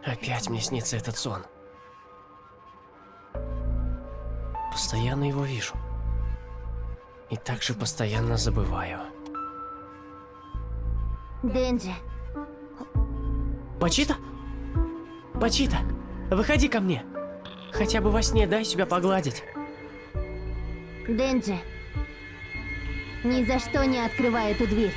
Опять мне снится этот сон. Постоянно его вижу. И также постоянно забываю. Денджи, Пачита? Пачита, выходи ко мне. Хотя бы во сне дай себя погладить. Денджи, ни за что не открывай эту дверь.